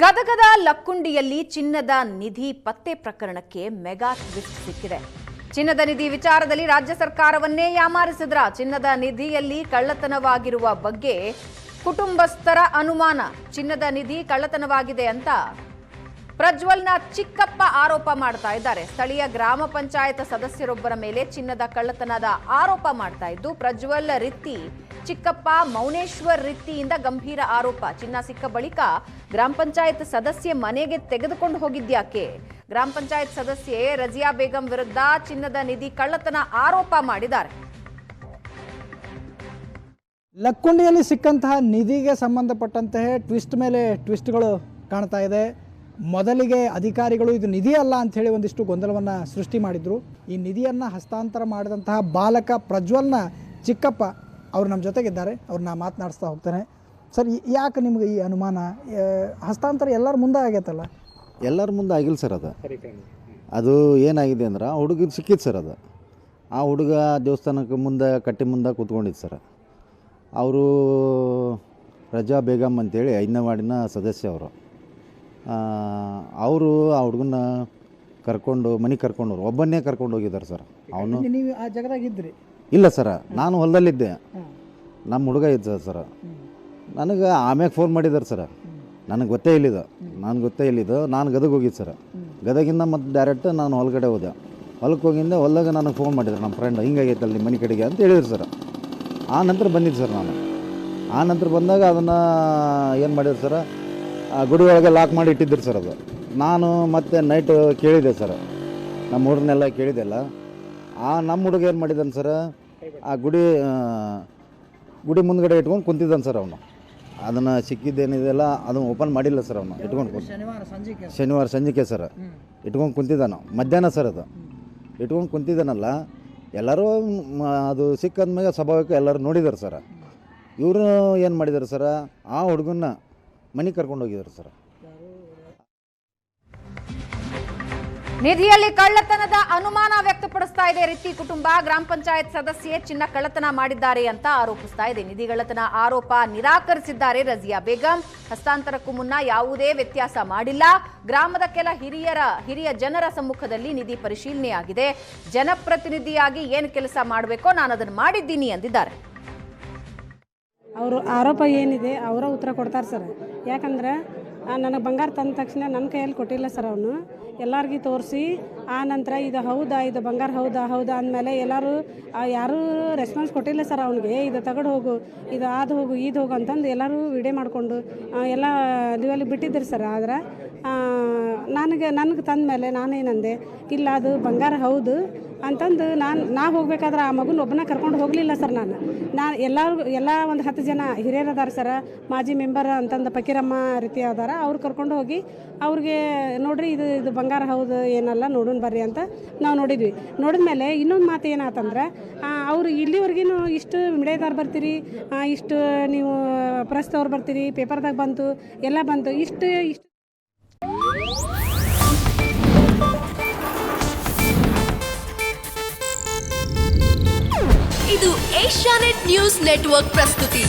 ಗದಗದ ಲಕ್ಕುಂಡಿಯಲ್ಲಿ ಚಿನ್ನದ ನಿಧಿ ಪತ್ತೆ ಪ್ರಕರಣಕ್ಕೆ ಮೆಗಾ ಟ್ವಿಸ್ಟ್ ಸಿಕ್ಕಿದೆ. ಚಿನ್ನದ ನಿಧಿ ವಿಚಾರದಲ್ಲಿ ರಾಜ್ಯ ಸರ್ಕಾರವನ್ನೇ ಯಾಮಾರಿಸಿದ್ರ ಚಿನ್ನದ ನಿಧಿಯಲ್ಲಿ ಕಳ್ಳತನವಾಗಿರುವ ಬಗ್ಗೆ ಕುಟುಂಬಸ್ಥರ ಅನುಮಾನ. ಚಿನ್ನದ ನಿಧಿ ಕಳ್ಳತನವಾಗಿದೆ ಅಂತ ಪ್ರಜ್ವಲ್ನ ಚಿಕ್ಕಪ್ಪ ಆರೋಪ ಮಾಡ್ತಾ ಇದ್ದಾರೆ. ಸ್ಥಳೀಯ ಗ್ರಾಮ ಪಂಚಾಯತ್ ಸದಸ್ಯರೊಬ್ಬರ ಮೇಲೆ ಚಿನ್ನದ ಕಳ್ಳತನದ ಆರೋಪ ಮಾಡ್ತಾ ಇದ್ದು ಪ್ರಜ್ವಲ್ ರಿತ್ತಿ ಚಿಕ್ಕಪ್ಪ ಮೌನೇಶ್ವರ್ ರಿತ್ತಿಯಿಂದ ಗಂಭೀರ ಆರೋಪ. ಚಿನ್ನ ಸಿಕ್ಕ ಬಳಿಕ ಗ್ರಾಮ ಪಂಚಾಯತ್ ಸದಸ್ಯೆ ಮನೆಗೆ ತೆಗೆದುಕೊಂಡು ಹೋಗಿದ್ಯಾಕೆ? ಗ್ರಾಮ ಪಂಚಾಯತ್ ಸದಸ್ಯೆ ರಜಿಯಾ ಬೇಗಂ ವಿರುದ್ಧ ಚಿನ್ನದ ನಿಧಿ ಕಳ್ಳತನ ಆರೋಪ ಮಾಡಿದ್ದಾರೆ. ಲಕ್ಕುಂಡಿಯಲ್ಲಿ ಸಿಕ್ಕಂತಹ ನಿಧಿಗೆ ಸಂಬಂಧಪಟ್ಟಂತಹ ಟ್ವಿಸ್ಟ್ ಮೇಲೆ ಟ್ವಿಸ್ಟ್ಗಳು ಕಾಣ್ತಾ ಇದೆ. ಮೊದಲಿಗೆ ಅಧಿಕಾರಿಗಳು ಇದು ನಿಧಿ ಅಲ್ಲ ಅಂಥೇಳಿ ಒಂದಿಷ್ಟು ಗೊಂದಲವನ್ನು ಸೃಷ್ಟಿ ಮಾಡಿದರು. ಈ ನಿಧಿಯನ್ನು ಹಸ್ತಾಂತರ ಮಾಡಿದಂತಹ ಬಾಲಕ ಪ್ರಜ್ವಲ್ನ ಚಿಕ್ಕಪ್ಪ ಅವರು ನಮ್ಮ ಜೊತೆಗಿದ್ದಾರೆ. ಅವ್ರನ್ನ ಮಾತನಾಡಿಸ್ತಾ ಹೋಗ್ತಾನೆ. ಸರ್, ಯಾಕೆ ನಿಮ್ಗೆ ಈ ಅನುಮಾನ? ಹಸ್ತಾಂತರ ಎಲ್ಲರ ಮುಂದೆ ಆಗೈತಲ್ಲ? ಎಲ್ಲರ ಮುಂದೆ ಆಗಿಲ್ಲ ಸರ್. ಅದು ಏನಾಗಿದೆ ಅಂದ್ರೆ ಹುಡುಗಿಗೆ ಸಿಕ್ಕಿತ್ತು ಸರ್. ಅದು ಆ ಹುಡುಗ ದೇವಸ್ಥಾನಕ್ಕೆ ಮುಂದೆ ಕಟ್ಟಿ ಮುಂದೆ ಕೂತ್ಕೊಂಡಿದ್ದು ಸರ್. ಅವರು ರಜಾ ಬೇಗಮ್ ಅಂತೇಳಿ 5ನೇ ವಾರ್ಡಿನ ಸದಸ್ಯ ಅವರು ಆ ಹುಡುಗನ ಕರ್ಕೊಂಡು ಮನೆಗೆ ಕರ್ಕೊಂಡವ್ರು ಒಬ್ಬನ್ನೇ ಕರ್ಕೊಂಡು ಹೋಗಿದ್ದಾರೆ ಸರ್. ಅವನು ನೀವು ಆ ಜಾಗದಾಗಿದ್ರಿ? ಇಲ್ಲ ಸರ್, ನಾನು ಹೊಲದಲ್ಲಿದ್ದೆ. ನಮ್ಮ ಹುಡುಗ ಇದ್ದ ಸರ್. ನನಗೆ ಆಮ್ಯಾಗ ಫೋನ್ ಮಾಡಿದ್ದಾರೆ ಸರ್. ನನಗೆ ಗೊತ್ತೇ ಇಲ್ಲಿದ್ದು ನಾನು ಗದಗ ಹೋಗಿದ್ದು ಸರ್. ಗದಗಿಂದ ಮತ್ತು ಡೈರೆಕ್ಟ್ ನಾನು ಹೊಲಗಡೆ ಹೋದೆ. ಹೊಲಕ್ಕೆ ಹೋಗಿದ್ದೆ. ಹೊಲದಾಗ ನನಗೆ ಫೋನ್ ಮಾಡಿದ್ರು ನಮ್ಮ ಫ್ರೆಂಡ್, ಹಿಂಗಾಗೈತಲ್ಲ ನಿಮ್ಮ ಮನೆ ಕಡೆಗೆ ಅಂತ ಹೇಳಿದ್ರು ಸರ್. ಆ ನಂತರ ಬಂದಿದ್ದು ಸರ್ ನಾನು. ಆ ನಂತರ ಬಂದಾಗ ಅದನ್ನು ಏನು ಮಾಡಿದ್ರು ಸರ್, ಗುಡಿ ಒಳಗೆ ಲಾಕ್ ಮಾಡಿ ಇಟ್ಟಿದ್ರು ಸರ್. ಅದು ನಾನು ಮತ್ತೆ ನೈಟ್ ಕೇಳಿದೆ ಸರ್, ನಮ್ಮ ಹುಡುಗನೆಲ್ಲ ಕೇಳಿದೆಲ್ಲ. ನಮ್ಮ ಹುಡುಗ ಏನು ಮಾಡಿದ್ದಾನೆ ಸರ್, ಆ ಗುಡಿ ಮುಂದ್ಗಡೆ ಇಟ್ಕೊಂಡು ಕುಂತಿದ್ದಾನೆ ಸರ್. ಅವನು ಅದನ್ನು ಸಿಕ್ಕಿದ್ದೇನಿದೆಲ್ಲ ಅದನ್ನು ಓಪನ್ ಮಾಡಿಲ್ಲ ಸರ್. ಅವನು ಇಟ್ಕೊಂಡು ಶನಿವಾರ ಸಂಜೆಗೆ ಸರ್ ಇಟ್ಕೊಂಡು ಕುಂತಿದ್ದಾನು. ಮಧ್ಯಾಹ್ನ ಸರ್ ಅದು ಇಟ್ಕೊಂಡು ಕುಂತಿದ್ದಾನಲ್ಲ. ಎಲ್ಲರೂ ಅದು ಸಿಕ್ಕಂದ್ಮೇಲೆ ಸ್ವಾಭಾವಿಕ ಎಲ್ಲರೂ ನೋಡಿದ್ದಾರೆ ಸರ್. ಇವರು ಏನು ಮಾಡಿದ್ದಾರೆ ಸರ್, ಆ ಹುಡುಗನ್ನ ಮನೆಗೆ ಕರ್ಕೊಂಡು ಹೋಗಿದ್ದಾರೆ ಸರ್. ನಿಧಿಯಲ್ಲಿ ಕಳ್ಳತನದ ಅನುಮಾನ ವ್ಯಕ್ತಪಡಿಸ್ತಾ ಇದೆ ರಿತ್ತಿ ಕುಟುಂಬ. ಗ್ರಾಮ ಪಂಚಾಯತ್ ಸದಸ್ಯೆ ಚಿನ್ನ ಕಳ್ಳತನ ಮಾಡಿದ್ದಾರೆ ಅಂತ ಆರೋಪಿಸ್ತಾ ಇದೆ. ನಿಧಿ ಕಳ್ಳತನ ಆರೋಪ ನಿರಾಕರಿಸಿದ್ದಾರೆ ರಜಿಯಾ ಬೇಗಂ. ಹಸ್ತಾಂತರಕ್ಕೂ ಮುನ್ನ ಯಾವುದೇ ವ್ಯತ್ಯಾಸ ಮಾಡಿಲ್ಲ. ಗ್ರಾಮದ ಕೆಲ ಹಿರಿಯ ಜನರ ಸಮ್ಮುಖದಲ್ಲಿ ನಿಧಿ ಪರಿಶೀಲನೆಯಾಗಿದೆ. ಜನಪ್ರತಿನಿಧಿಯಾಗಿ ಏನು ಕೆಲಸ ಮಾಡಬೇಕೋ ನಾನು ಅದನ್ನು ಮಾಡಿದ್ದೀನಿ ಎಂದಿದ್ದಾರೆ. ಅವರು ಆರೋಪ ಏನಿದೆ ಅವರ ಉತ್ತರ ಕೊಡ್ತಾರೆ ಸರ್. ಯಾಕಂದ್ರೆ ನನಗೆ ಬಂಗಾರ ತಂದ ತಕ್ಷಣ ನನ್ನ ಕೈಯಲ್ಲಿ ಕೊಟ್ಟಿಲ್ಲ ಸರ್. ಅವನು ಎಲ್ಲರಿಗೂ ತೋರಿಸಿ ಆ ನಂತರ ಇದು ಹೌದಾ, ಇದು ಬಂಗಾರ ಹೌದಾ ಅಂದಮೇಲೆ ಎಲ್ಲರೂ ಯಾರೂ ರೆಸ್ಪಾನ್ಸ್ ಕೊಟ್ಟಿಲ್ಲ ಸರ್. ಅವನಿಗೆ ಇದು ತಗೊಂಡು ಹೋಗು, ಇದು ಅದು ಹೋಗು, ಇದು ಹೋಗು ಅಂತಂದು ಎಲ್ಲರೂ ವಿಡಿಯೋ ಮಾಡಿಕೊಂಡು ಎಲ್ಲ ಲಿವಲ್ಲಿ ಬಿಟ್ಟಿದ್ರು ಸರ್. ಆದ್ರೆ ನನಗೆ ತಂದ ಮೇಲೆ ನಾನೇನಂದೆ, ಇಲ್ಲ ಅದು ಬಂಗಾರ ಹೌದು ಅಂತಂದು ನಾ ಹೋಗ್ಬೇಕಾದ್ರೆ ಆ ಮಗುನ ಒಬ್ಬನ ಕರ್ಕೊಂಡು ಹೋಗಲಿಲ್ಲ ಸರ್. ನಾನು ಎಲ್ಲ ಒಂದು 10 ಜನ ಹಿರಿಯರು ಅದಾರ ಸರ್, ಮಾಜಿ ಮೆಂಬರ್ ಅಂತಂದು ಫಕೀರಮ್ಮ ರೀತಿ ಅದಾರ. ಅವ್ರು ಕರ್ಕೊಂಡು ಹೋಗಿ ಅವ್ರಿಗೆ ನೋಡ್ರಿ ಇದು ಬಂಗಾರ ಹೌದು ಏನಲ್ಲ ನೋಡೋಣ ಬರ್ರಿ ಅಂತ ನಾವು ನೋಡಿದ್ವಿ. ನೋಡಿದ್ಮೇಲೆ ಇನ್ನೊಂದು ಮಾತು ಏನಾತಂದ್ರೆ, ಅವರು ಇಲ್ಲಿವರೆಗೂ ಇಷ್ಟು ಮೀಡಿಯಾದವ್ರು ಬರ್ತೀರಿ, ಇಷ್ಟು ನೀವು ಪ್ರೆಸ್ದವ್ರು ಬರ್ತೀರಿ, ಪೇಪರ್ದಾಗ ಬಂತು, ಎಲ್ಲ ಬಂತು, ಇಷ್ಟು ಇದು ಏಷ್ಯಾನೆಟ್ ನ್ಯೂಸ್ ನೆಟ್ವರ್ಕ್ ಪ್ರಸ್ತುತಿ.